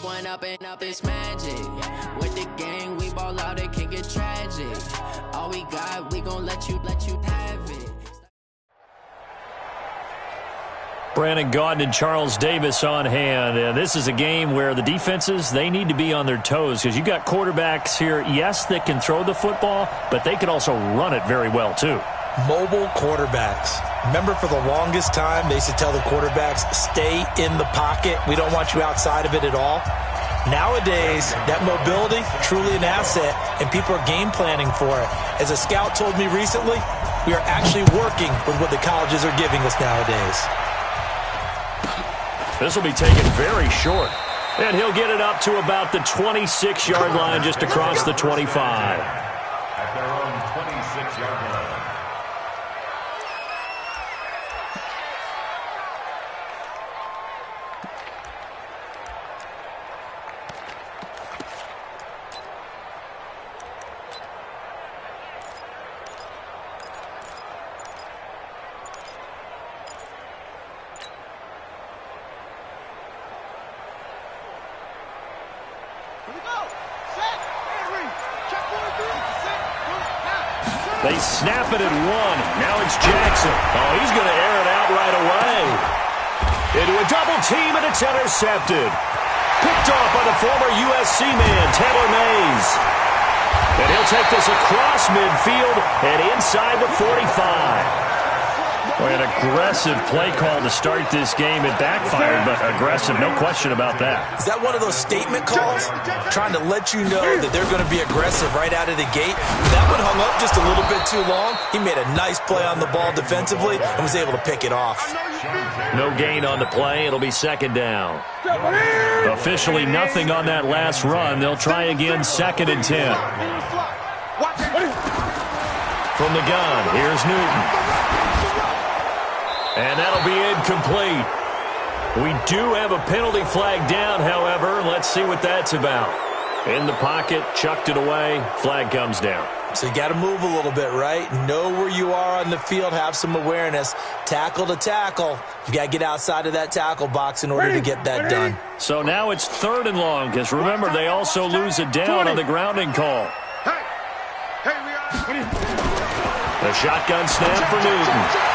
One up and up is magic. With the gang, we ball out, it can get tragic. All we got, we gon' let you have it. Brandon Gaudin and Charles Davis on hand. This is a game where the defenses, they need to be on their toes because you got quarterbacks here, yes, that can throw the football, but they can also run it very well too. Mobile quarterbacks. Remember, for the longest time, they used to tell the quarterbacks, stay in the pocket. We don't want you outside of it at all. Nowadays, that mobility, truly an asset, and people are game planning for it. As a scout told me recently, we are actually working with what the colleges are giving us nowadays. This will be taken very short. And he'll get it up to about the 26-yard line, just across the 25. At their own 26-yard line. They snap it at one. Now it's Jackson. Oh, he's going to air it out right away. Into a double team, and it's intercepted. Picked off by the former USC man, Taylor Mays. And he'll take this across midfield and inside the 45. Boy, an aggressive play call to start this game. It backfired, but aggressive, no question about that. Is that one of those statement calls? Trying to let you know that they're going to be aggressive right out of the gate. That one hung up just a little bit too long. He made a nice play on the ball defensively and was able to pick it off. No gain on the play. It'll be second down. Officially nothing on that last run. They'll try again, 2nd and 10. From the gun, here's Newton. And that'll be incomplete. We do have a penalty flag down, however. Let's see what that's about. In the pocket, chucked it away, flag comes down. So you got to move a little bit, right? Know where you are on the field, have some awareness. Tackle to tackle. You got to get outside of that tackle box in order to get that done. So now it's 3rd and long, because remember, they also lose it down on the grounding call. The shotgun snap for Newton.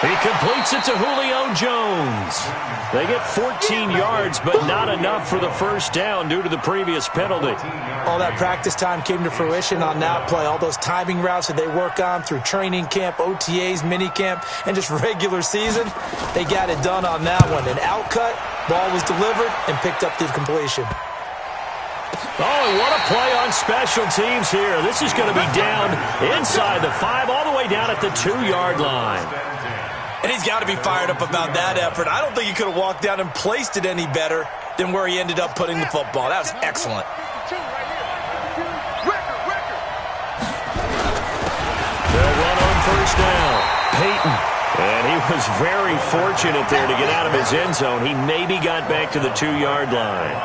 He completes it to Julio Jones. They get 14 yards, but not enough for the first down due to the previous penalty. All that practice time came to fruition on that play. All those timing routes that they work on through training camp, OTAs, minicamp, and just regular season, they got it done on that one. An outcut, ball was delivered, and picked up the completion. Oh, and what a play on special teams here. This is going to be down inside the 5, all the way down at the 2-yard line. And he's got to be fired up about that effort. I don't think he could have walked down and placed it any better than where he ended up putting the football. That was excellent. They'll run on first down. Peyton. And he was very fortunate there to get out of his end zone. He maybe got back to the 2-yard line.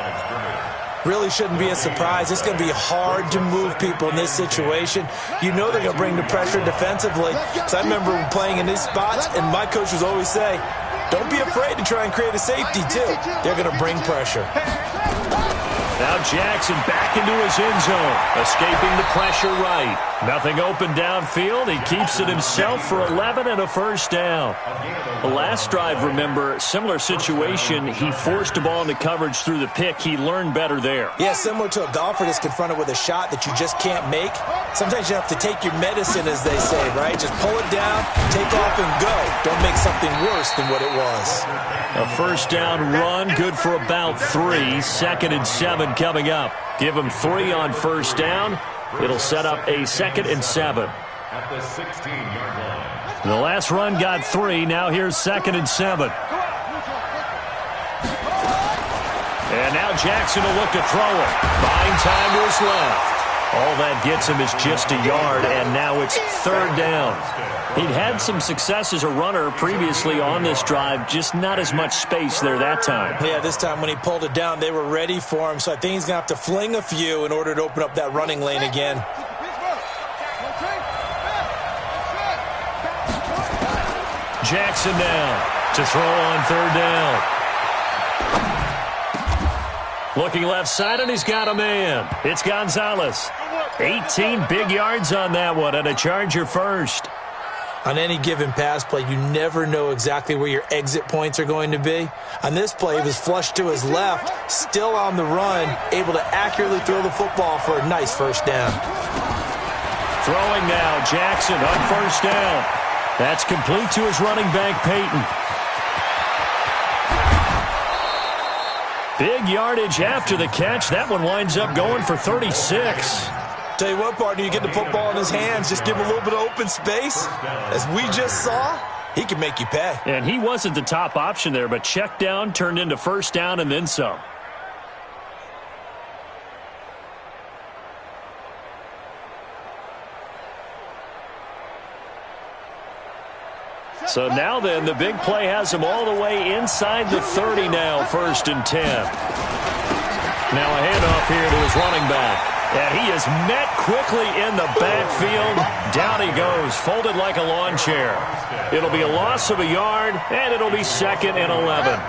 Really shouldn't be a surprise. It's going to be hard to move people in this situation. You know they're going to bring the pressure defensively. So I remember playing in these spots, and my coach would always say, don't be afraid to try and create a safety, too. They're going to bring pressure. Now Jackson back into his end zone, escaping the pressure right. Nothing open downfield. He keeps it himself for 11 and a first down. The last drive, remember, similar situation. He forced a ball into coverage through the pick. He learned better there. Yeah, similar to a golfer that's confronted with a shot that you just can't make. Sometimes you have to take your medicine, as they say, right? Just pull it down, take off, and go. Don't make something worse than what it was. A first down run, good for about 3. 2nd and 7 coming up. Give him 3 on first down. It'll set up a 2nd and 7. At the 16-yard line. The last run got 3. Now here's 2nd and 7. And now Jackson will look to throw it. Buying time to his left. All that gets him is just a yard, and now it's 3rd down. He'd had some success as a runner previously on this drive, just not as much space there that time. Yeah, this time when he pulled it down, they were ready for him, so I think he's going to have to fling a few in order to open up that running lane again. Jackson now to throw on 3rd down. Looking left side, and he's got a man. It's Gonzalez. 18 big yards on that one, and a Charger first. On any given pass play, you never know exactly where your exit points are going to be. On this play, he was flushed to his left, still on the run, able to accurately throw the football for a nice first down. Throwing now, Jackson on first down. That's complete to his running back, Peyton. Big yardage after the catch. That one winds up going for 36. Tell you what, partner, you get the football in his hands, just give him a little bit of open space. As we just saw, he can make you pay. And he wasn't the top option there, but check down turned into first down and then some. So now then, the big play has him all the way inside the 30 now, 1st and 10. Now a handoff here to his running back. And he is met quickly in the backfield. Down he goes, folded like a lawn chair. It'll be a loss of a yard, and it'll be 2nd and 11.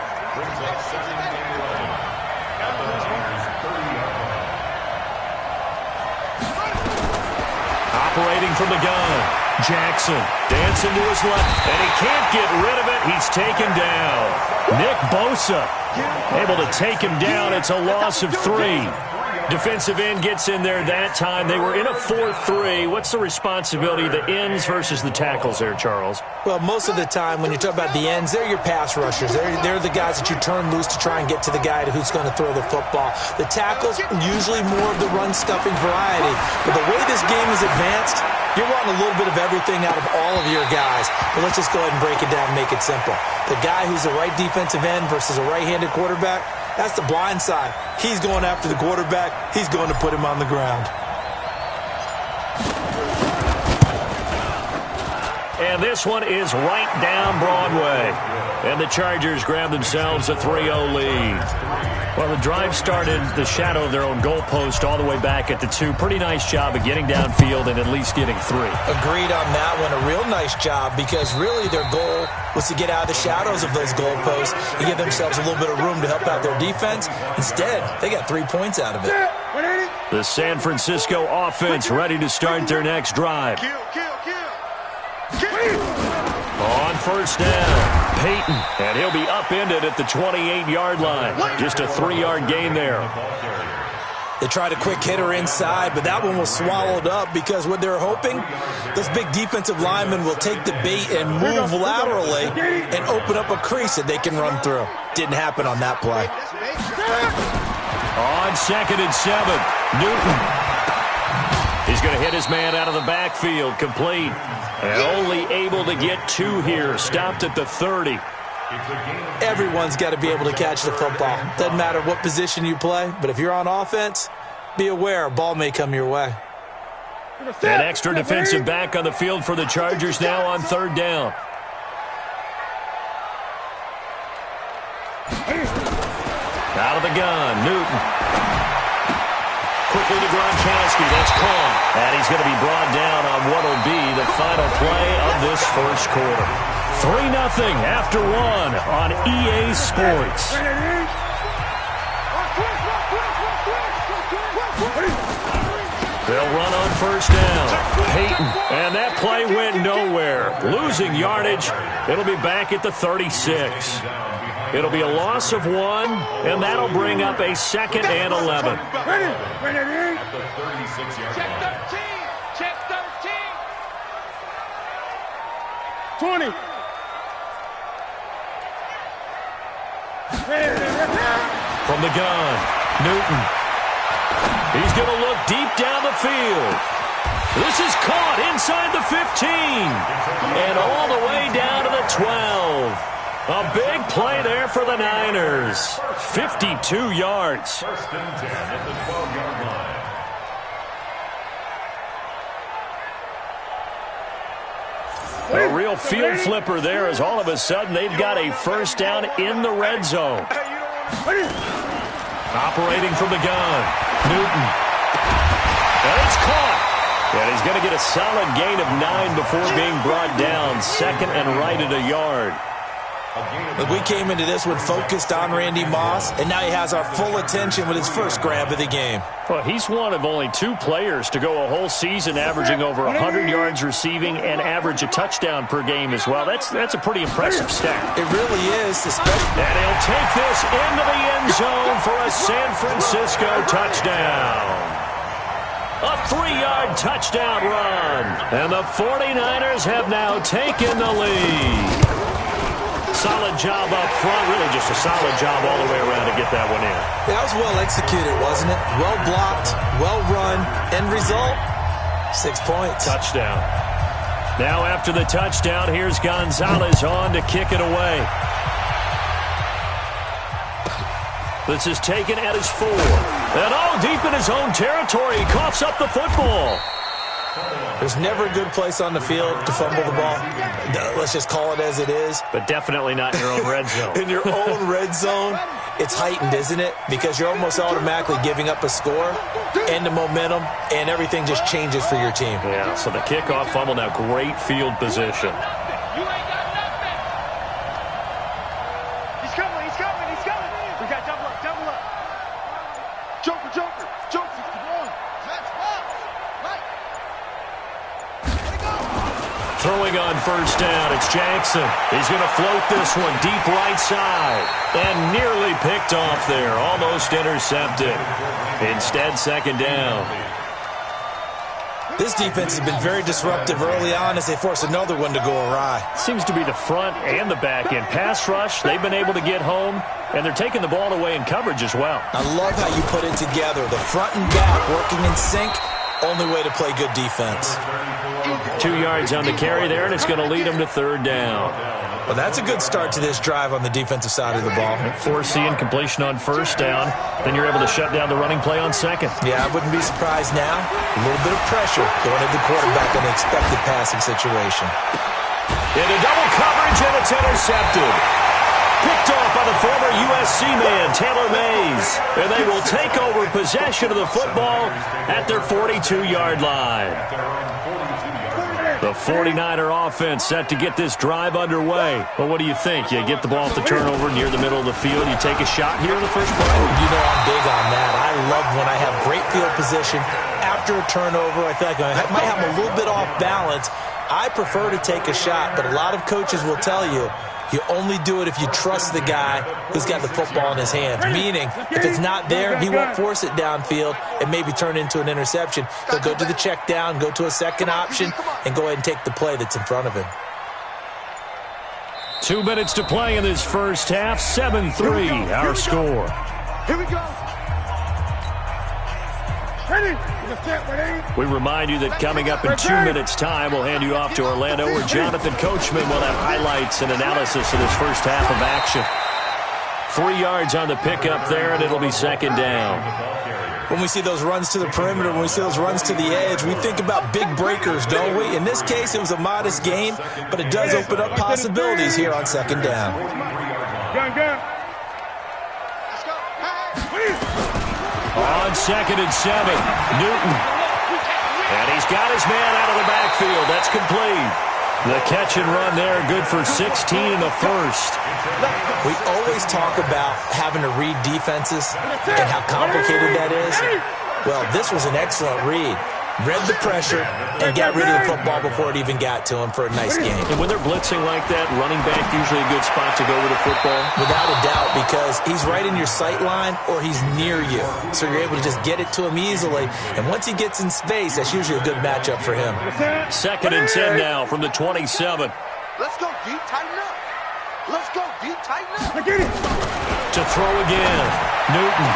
Operating from the gun, Jackson dancing to his left, and he can't get rid of it. He's taken down. Nick Bosa able to take him down. It's a loss of 3. Defensive end gets in there that time. They were in a 4-3. What's the responsibility of the ends versus the tackles there, Charles? Well, most of the time when you talk about the ends, they're your pass rushers. They're the guys that you turn loose to try and get to the guy who's going to throw the football. The tackles, usually more of the run-stuffing variety. But the way this game is advanced, you're wanting a little bit of everything out of all of your guys. But let's just go ahead and break it down and make it simple. The guy who's the right defensive end versus a right-handed quarterback, that's the blind side. He's going after the quarterback. He's going to put him on the ground. And this one is right down Broadway. And the Chargers grab themselves a 3-0 lead. Well, the drive started the shadow of their own goalpost all the way back at the 2. Pretty nice job of getting downfield and at least getting 3. Agreed on that one. A real nice job because really their goal was to get out of the shadows of those goalposts and give themselves a little bit of room to help out their defense. Instead, they got 3 points out of it. The San Francisco offense ready to start their next drive. On first down, Peyton, and he'll be upended at the 28-yard line. Just a 3-yard gain there. They tried a quick hitter inside, but that one was swallowed up because what they're hoping, those big defensive linemen will take the bait and move laterally and open up a crease that they can run through. Didn't happen on that play. On 2nd and 7, Newton. He's going to hit his man out of the backfield, complete. And only able to get 2 here, stopped at the 30. Everyone's got to be able to catch the football. Doesn't matter what position you play, but if you're on offense, be aware a ball may come your way. An extra defensive back on the field for the Chargers now on 3rd down. Out of the gun, Newton. Quickly to Gronkowski, that's caught. And he's going to be brought down on what will be the final play of this first quarter. 3-0 after 1 on EA Sports. They'll run on first down. Peyton, and that play went nowhere. Losing yardage. It'll be back at the 36. It'll be a loss of 1, and that'll bring up a 2nd and 11. At the 36-yard Check line. 13. Check 13. 20. From the gun, Newton. He's going to look deep down the field. This is caught inside the 15. And all the way down to the 12. A big play there for the Niners. 52 yards. 1st and 10 at the 12-yard line. A real field flipper there as all of a sudden they've got a first down in the red zone. Operating from the gun, Newton. And it's caught. And he's going to get a solid gain of 9 before being brought down. 2nd and right at a yard. We came into this one focused on Randy Moss, and now he has our full attention with his first grab of the game. Well, he's one of only 2 players to go a whole season averaging over 100 yards receiving and average a touchdown per game as well. That's a pretty impressive stat. It really is. Especially. And he'll take this into the end zone for a San Francisco touchdown. A 3-yard touchdown run. And the 49ers have now taken the lead. Solid job up front. Really just a solid job all the way around to get that one in. That was well executed, wasn't it? Well blocked, well run. End result, 6 points. Touchdown. Now after the touchdown, here's Gonzalez on to kick it away. This is taken at his 4. And all deep in his own territory. He coughs up the football. There's never a good place on the field to fumble the ball. Let's just call it as it is. But definitely not in your own red zone. In your own red zone, it's heightened, isn't it? Because you're almost automatically giving up a score and the momentum, and everything just changes for your team. Yeah, so the kickoff fumble, now great field position. You ain't got nothing. He's coming. We got double up. Joker. Come on. Let's walk. Right. Throwing on first down, it's Jackson. He's going to float this one deep right side. And nearly picked off there. Almost intercepted. Instead, second down. This defense has been very disruptive early on as they force another one to go awry. Seems to be the front and the back end. Pass rush, they've been able to get home, and they're taking the ball away in coverage as well. I love how you put it together. The front and back working in sync. Only way to play good defense. 2 yards on the carry there, and it's going to lead them to third down. Well, that's a good start to this drive on the defensive side of the ball. Foreseeing completion on first down, then you're able to shut down the running play on second. Yeah, I wouldn't be surprised now. A little bit of pressure going into the quarterback in an expected passing situation. Into double coverage, and it's intercepted. Picked off by the former USC man, Taylor Mays. And they will take over possession of the football at their 42-yard line. The 49er offense set to get this drive underway. Well, what do you think? You get the ball off the turnover near the middle of the field. You take a shot here in the first play? You know I'm big on that. I love when I have great field position after a turnover. I feel like I might have a little bit off balance. I prefer to take a shot, but a lot of coaches will tell you you only do it if you trust the guy who's got the football in his hands. Meaning, if it's not there, he won't force it downfield and maybe turn into an interception. He'll go to the check down, go to a second option, and go ahead and take the play that's in front of him. 2 minutes to play in this first half. 7-3, our score. Here we go. Ready? We remind you that coming up in 2 minutes' time, we'll hand you off to Orlando, where Jonathan Coachman will have highlights and analysis of this first half of action. 3 yards on the pickup there, and it'll be second down. When we see those runs to the perimeter, when we see those runs to the edge, we think about big breakers, don't we? In this case, it was a modest gain, but it does open up possibilities here on second down. Gun. On 2nd and 7, Newton. And he's got his man out of the backfield. That's complete. The catch and run there, good for 16 in the first. We always talk about having to read defenses and how complicated that is. Well, this was an excellent read. Read the pressure and got rid of the football before it even got to him for a nice game. And when they're blitzing like that, running back usually a good spot to go with the football? Without a doubt, because he's right in your sight line or he's near you. So you're able to just get it to him easily. And once he gets in space, that's usually a good matchup for him. 2nd and 10 now from the 27. Let's go deep, tighten up. Let's go deep, tighten up. Get it. To throw again, Newton.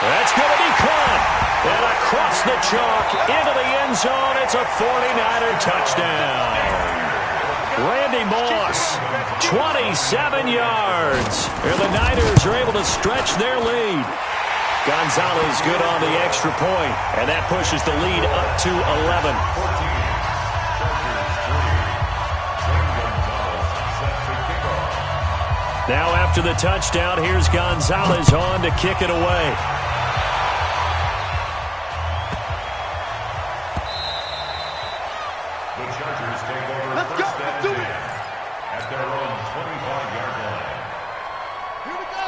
That's going to be caught. And across the chalk into the end zone, it's a 49er touchdown. Randy Moss, 27 yards. And the Niners are able to stretch their lead. Gonzalez good on the extra point, and that pushes the lead up to 11. Now after the touchdown, here's Gonzalez on to kick it away. The Chargers take over first and 10 at their own 25-yard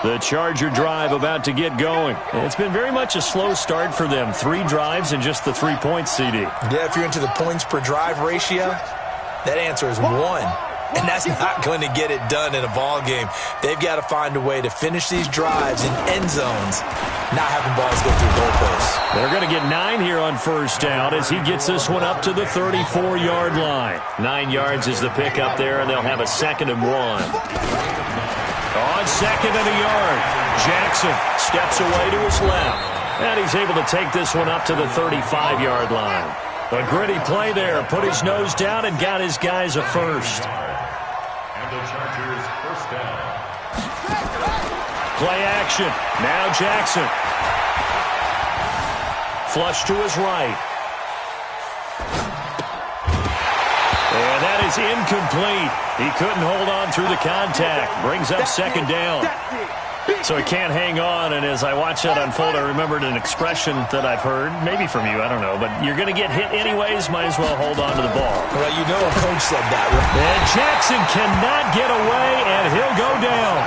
The Charger drive about to get going. It's been very much a slow start for them. 3 drives and just the 3 points, CD. Yeah, if you're into the points per drive ratio, that answer is 1. And that's not going to get it done in a ball game. They've got to find a way to finish these drives in end zones, not having balls go through goalposts. They're going to get 9 here on first down as he gets this one up to the 34-yard line. 9 yards is the pickup there, and they'll have a 2nd and 1. On 2nd and a yard, Jackson steps away to his left. And he's able to take this one up to the 35-yard line. A gritty play there. Put his nose down and got his guys a first. And the Chargers first down. Play action. Now Jackson. Flush to his right. And that is incomplete. He couldn't hold on through the contact. Brings up 2nd down. So he can't hang on, and as I watch that unfold, I remembered an expression that I've heard, maybe from you, I don't know, but you're going to get hit anyways, might as well hold on to the ball. Well, you know a coach said that. And Jackson cannot get away, and he'll go down.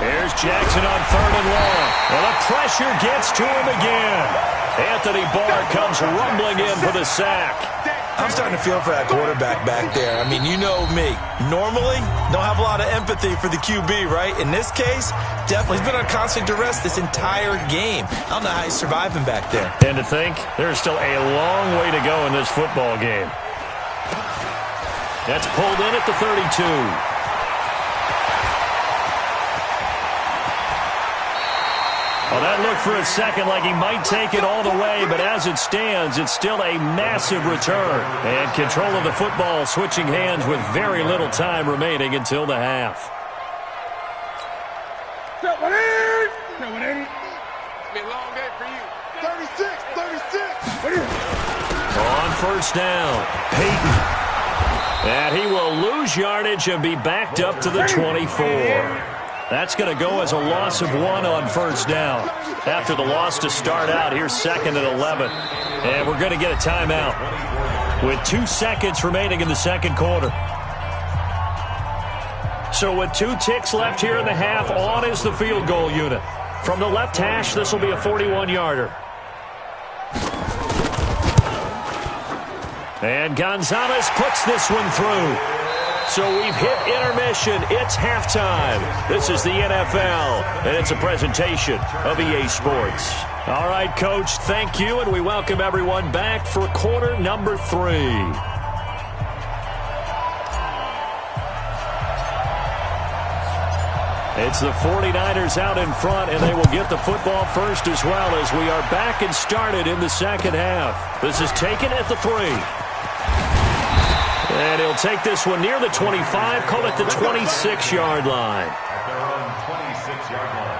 Here's Jackson on 3rd and long. Well, the pressure gets to him again. Anthony Barr comes rumbling in for the sack. I'm starting to feel for that quarterback back there. I mean, you know me. Normally, don't have a lot of empathy for the QB, right? In this case, definitely. He's been on constant duress this entire game. I don't know how he's surviving back there. And to think, there's still a long way to go in this football game. That's pulled in at the 32. Well, that looked for a second like he might take it all the way, but as it stands, it's still a massive return. And control of the football switching hands with very little time remaining until the half. It's been a long day for you. 36. On first down, Peyton. And he will lose yardage and be backed up to the 24. That's going to go as a loss of 1 on first down. After the loss to start out, here's 2nd and 11. And we're going to get a timeout with 2 seconds remaining in the second quarter. So with 2 ticks left here in the half, on is the field goal unit. From the left hash, this will be a 41-yarder. And Gonzalez puts this one through. So we've hit intermission. It's halftime. This is the NFL, and it's a presentation of EA Sports. All right, Coach, thank you, and we welcome everyone back for quarter number 3. It's the 49ers out in front, and they will get the football first as well as we are back and started in the second half. This is taken at the 3. And he'll take this one near the 25, call it the 26-yard line. At their own 26-yard line.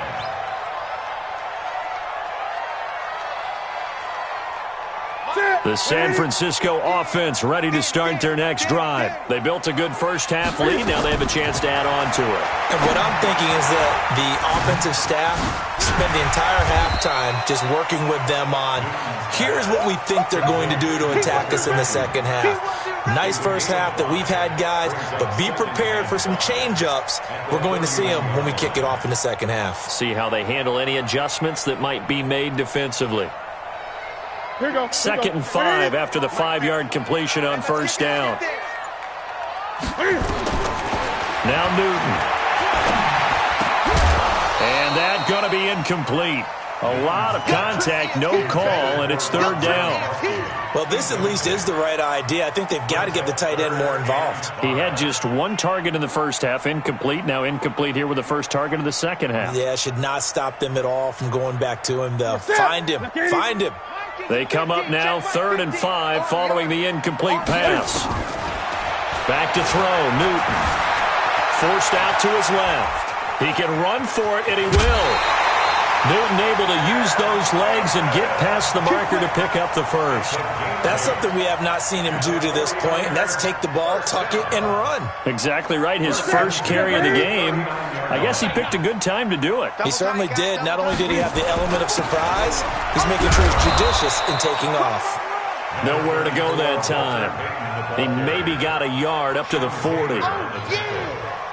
The San Francisco offense ready to start their next drive. They built a good first-half lead. Now they have a chance to add on to it. And what I'm thinking is that the offensive staff spent the entire halftime just working with them on, here's what we think they're going to do to attack us in the second half. Nice first half that we've had, guys, but be prepared for some change-ups. We're going to see them when we kick it off in the second half. See how they handle any adjustments that might be made defensively. 2nd and 5 after the 5-yard completion on first down. Now Newton. And that going to be incomplete. A lot of contact, no call, and it's 3rd down. Well, this at least is the right idea. I think they've got to get the tight end more involved. He had just 1 target in the first half, incomplete. Now incomplete here with the first target of the second half. Yeah, should not stop them at all from going back to him, though. Find him. Find him. They come up now 3rd and 5 following the incomplete pass. Back to throw, Newton. Forced out to his left. He can run for it, and he will. Newton able to use those legs and get past the marker to pick up the first. That's something we have not seen him do to this point, and that's take the ball, tuck it, and run. Exactly right. His first carry of the game. I guess he picked a good time to do it. He certainly did. Not only did he have the element of surprise, he's making sure he's judicious in taking off. Nowhere to go that time. He maybe got a yard up to the 40.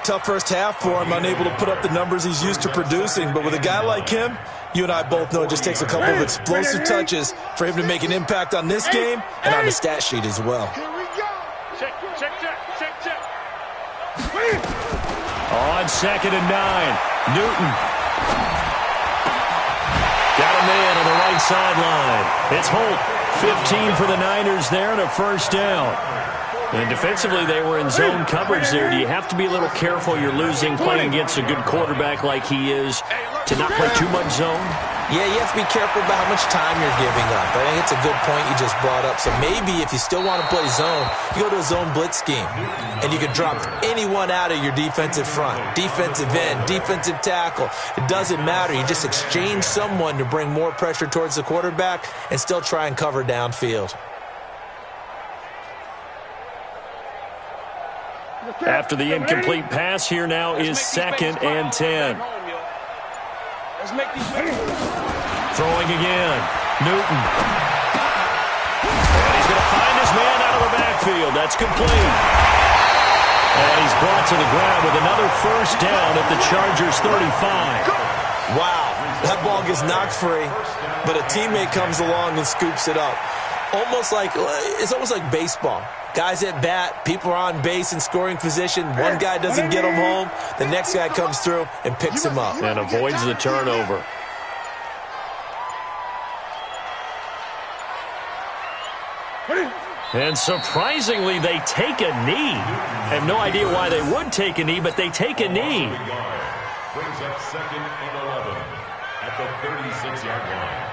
Tough first half for him, unable to put up the numbers he's used to producing. But with a guy like him, you and I both know it just takes a couple of explosive touches for him to make an impact on this game and on the stat sheet as well. Check. On 2nd and 9, Newton. Got a man on the right sideline. It's Holt. 15 for the Niners there and a first down. And defensively, they were in zone coverage there. Do you have to be a little careful you're losing playing against a good quarterback like he is to not play too much zone? Yeah, you have to be careful about how much time you're giving up. I think it's a good point you just brought up. So maybe if you still want to play zone, you go to a zone blitz scheme. And you can drop anyone out of your defensive front. Defensive end, defensive tackle. It doesn't matter. You just exchange someone to bring more pressure towards the quarterback and still try and cover downfield. After the incomplete pass, here now is 2nd and 10. Throwing again. Newton. And he's going to find his man out of the backfield. That's complete. And he's brought to the ground with another first down at the Chargers' 35. Wow, that ball gets knocked free, but a teammate comes along and scoops it up. It's almost like baseball. Guys at bat, people are on base in scoring position. One guy doesn't get him home. The next guy comes through and picks him up. And avoids the turnover. And surprisingly, they take a knee. I have no idea why they would take a knee, but they take a knee. Brings up 2nd and 11 at the 36-yard line.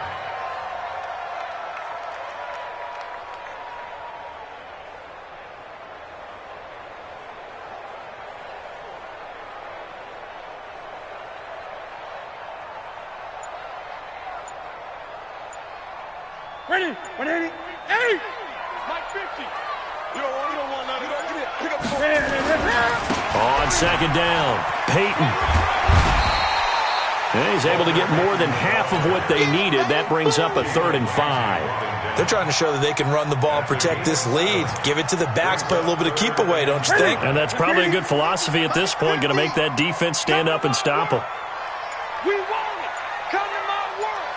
Ready? 180. Hey! Mike 50. You don't want none. Pick up the ball. On 2nd down, Peyton. And he's able to get more than half of what they needed. That brings up a 3rd and 5. They're trying to show that they can run the ball, protect this lead. Give it to the backs, play a little bit of keep away, don't you think? And that's probably a good philosophy at this point, going to make that defense stand up and stop them. We want it. Come in my world.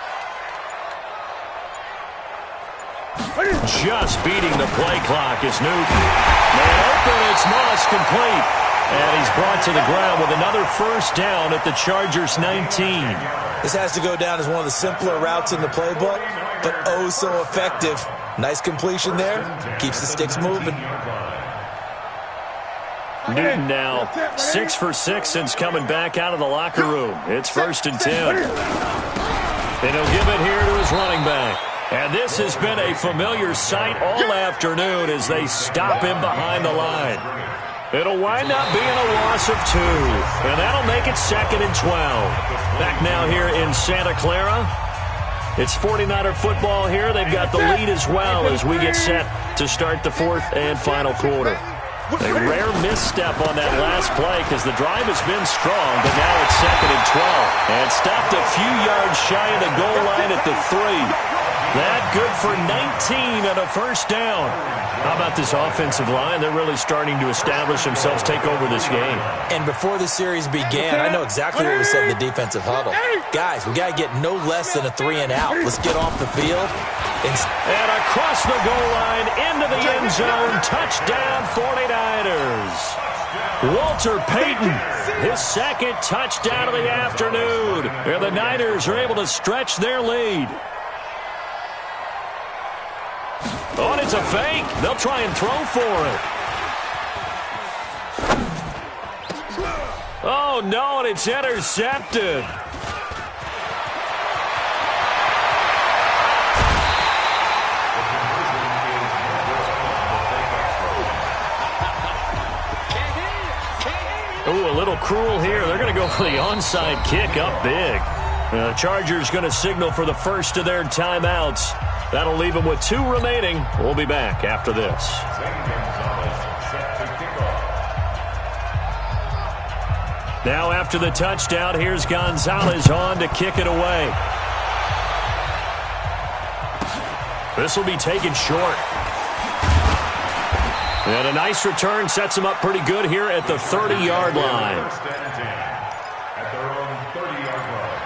Just beating the play clock is Newton. Man open, it's Moss, complete. And he's brought to the ground with another first down at the Chargers' 19. This has to go down as one of the simpler routes in the playbook, but oh so effective. Nice completion there. Keeps the sticks moving. Newton now 6 for 6 since coming back out of the locker room. It's 1st and 10. And he'll give it here to his running back. And this has been a familiar sight all afternoon as they stop him behind the line. It'll wind up being a loss of 2. And that'll make it 2nd and 12. Back now here in Santa Clara. It's 49er football here. They've got the lead as well as we get set to start the 4th and final quarter. A rare misstep on that last play because the drive has been strong, but now it's 2nd and 12. And stopped a few yards shy of the goal line at the 3. That good for 19 and a first down. How about this offensive line? They're really starting to establish themselves, take over this game. And before the series began, I know exactly what we said in the defensive huddle. Guys, we got to get no less than a 3 and out. Let's get off the field. And across the goal line, into the end zone, touchdown 49ers. Walter Payton, his 2nd touchdown of the afternoon. And the Niners are able to stretch their lead. Oh, and it's a fake. They'll try and throw for it. Oh, no, and it's intercepted. Ooh, a little cruel here. They're going to go for the onside kick up big. The Chargers going to signal for the first of their timeouts. That'll leave them with 2 remaining. We'll be back after this. Now after the touchdown, here's Gonzalez on to kick it away. This will be taken short. And a nice return sets him up pretty good here at the 30-yard line. First and 10 at their own 30-yard line.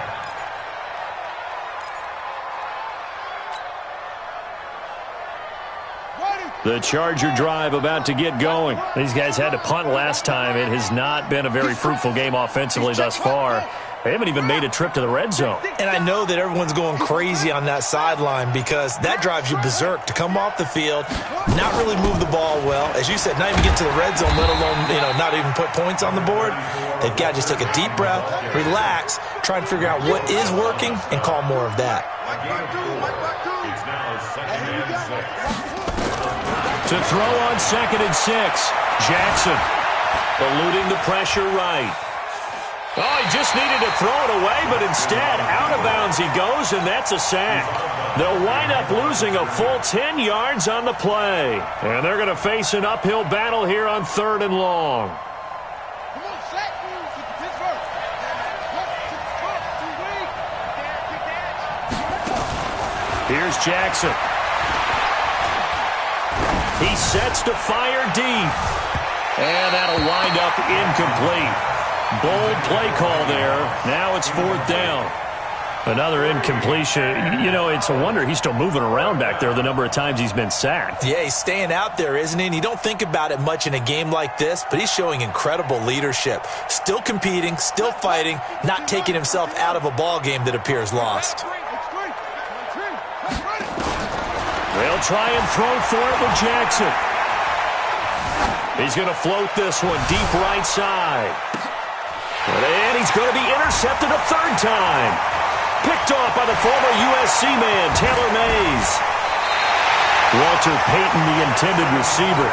The Charger drive about to get going. These guys had to punt last time. It has not been a very fruitful game offensively thus far. They haven't even made a trip to the red zone. And I know that everyone's going crazy on that sideline because that drives you berserk to come off the field, not really move the ball well. As you said, not even get to the red zone, let alone, not even put points on the board. They've got to just take a deep breath, relax, try and figure out what is working, and call more of that. It's now second and 6. To throw on 2nd and 6. Jackson eluding the pressure right. Oh, he just needed to throw it away, but instead, out of bounds he goes, and that's a sack. They'll wind up losing a full 10 yards on the play. And they're going to face an uphill battle here on 3rd and long. Come on, sack. Get the Pittsburgh. Too weak. Here's Jackson. He sets to fire deep. And that'll wind up incomplete. Bold play call there. Now it's 4th down. Another incompletion. It's a wonder he's still moving around back there the number of times he's been sacked. Yeah, he's staying out there, isn't he? And you don't think about it much in a game like this, but he's showing incredible leadership. Still competing, still fighting, not taking himself out of a ball game that appears lost. They'll try and throw for it with Jackson. He's going to float this one deep right side. And he's going to be intercepted a 3rd time. Picked off by the former USC man, Taylor Mays. Walter Payton, the intended receiver.